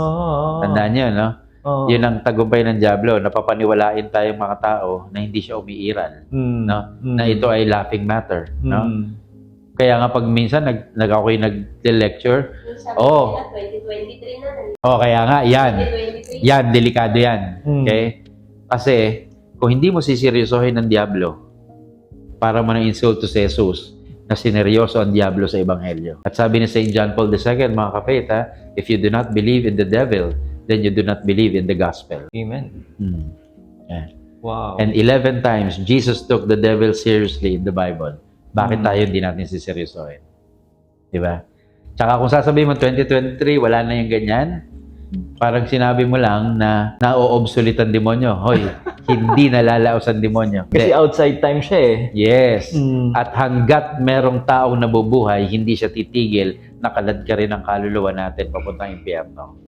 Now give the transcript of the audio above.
Oo. Tandaan nyo, no? Oo. Yun ang tagumpay ng Diablo. Napapaniwalain tayong mga tao na hindi siya umiiral. No? Na ito ay laughing matter. No? Kaya nga pag minsan ako'y nag-lecture, oh, 2023 na. oh, kaya nga, yan. 2023. Yan, delikado yan. Okay? Kasi, kung hindi mo siseryosohin ng Diablo, para mo na-insulto si Jesus, na sineryoso ang Diablo sa Ebanghelyo. At sabi ni St. John Paul II, mga kapatid, if you do not believe in the devil, then you do not believe in the gospel. Amen. Yeah. Wow. And 11 times, Jesus took the devil seriously in the Bible. Bakit tayo hindi natin siseryosohin? Diba? Tsaka kung sasabihin mo 2023, wala na yung ganyan, parang sinabi mo lang na na-o-obsolete ang demonyo. Hoy, hindi nalalaos ang demonyo. Kasi outside time siya eh. Yes. At hanggat merong taong nabubuhay, hindi siya titigil, nakalad ka rin ang kaluluwa natin papuntang impyerno.